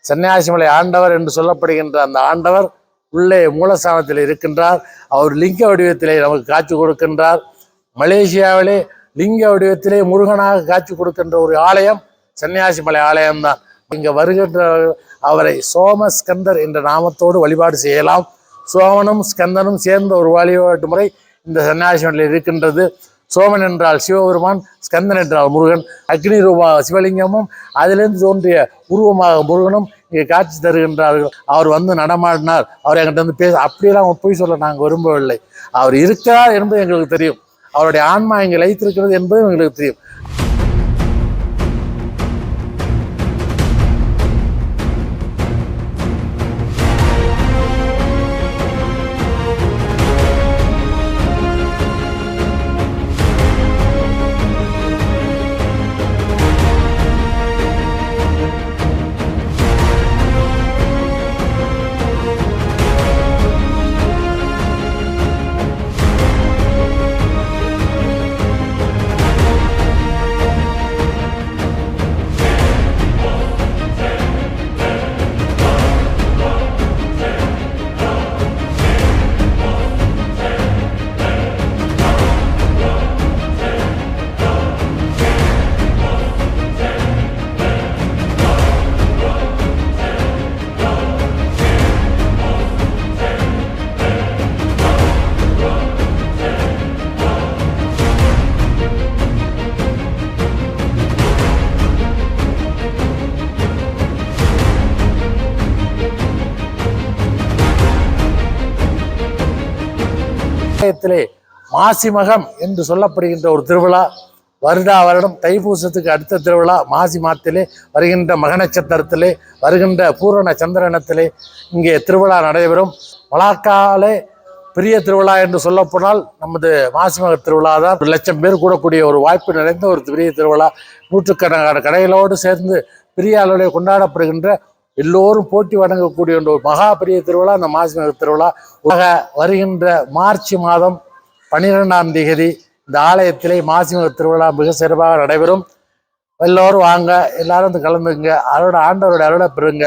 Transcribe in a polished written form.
சன்னியாசிமலை ஆண்டவர் என்று சொல்லப்படுகின்ற அந்த ஆண்டவர் உள்ளே மூலஸ்தானத்தில் இருக்கின்றார். அவர் லிங்க வடிவத்திலே நமக்கு காட்சி கொடுக்கின்றார். மலேசியாவிலே லிங்க வடிவத்திலே முருகனாக காட்சி கொடுக்கின்ற ஒரு ஆலயம் சன்னியாசிமலை ஆலயம்தான். இங்கே வருகின்ற அவரை சோமஸ்கந்தர் என்ற நாமத்தோடு வழிபாடு செய்யலாம். சோமனும் ஸ்கந்தனும் சேர்ந்த ஒரு வழிபாட்டு முறை இந்த சன்னியாசிமலையில் இருக்கின்றது. சோமன் என்றால் சிவபெருமான், ஸ்கந்தன் என்றால் முருகன். அக்னி ரூபா சிவலிங்கமும் அதிலிருந்து தோன்றிய உருவமாக முருகனும் இங்கே காட்சி தருகின்றார்கள். அவர் வந்து நடமாடினார், அவர் எங்கிட்ட வந்து அப்படியெல்லாம் போய் சொல்ல நாங்கள் விரும்பவில்லை. அவர் இருக்கிறார் என்பது எங்களுக்கு தெரியும். அவருடைய ஆன்மா இங்கே லைத்திருக்கிறது என்பதும் எங்களுக்கு தெரியும். மாசிமகம் என்று சொல்லப்படுகின்ற ஒரு திருவிழா வருடா வருடம் தைப்பூசத்துக்கு அடுத்த திருவிழா மாசி மாதத்திலே வருகின்ற மக நட்சத்திரத்திலே வருகின்ற பூரண சந்திரனத்திலே இங்கே திருவிழா நடைபெறும். மலாக்காலே பெரிய திருவிழா என்று சொல்லப்போனால் நமது மாசிமக திருவிழா தான். 1 லட்சம் பேர் கூடக்கூடிய ஒரு வாய்ப்பு நிறைந்த ஒரு பெரிய திருவிழா. நூற்றுக்கணக்கான கடைகளோடு சேர்ந்து பெரிய அளவில் கொண்டாடப்படுகின்ற எல்லோரும் போட்டி வழங்கக்கூடிய ஒரு மகா பெரிய திருவிழா இந்த மாசிமக திருவிழா. வருகின்ற மார்ச் மாதம் 12ஆம் தேதி இந்த ஆலயத்திலே மாசிமக திருவிழா மிக சிறப்பாக நடைபெறும். எல்லோரும் வாங்க, எல்லாரும் வந்து கலந்துங்க, அவரோட ஆண்டவருடைய அருளை பெறுங்க.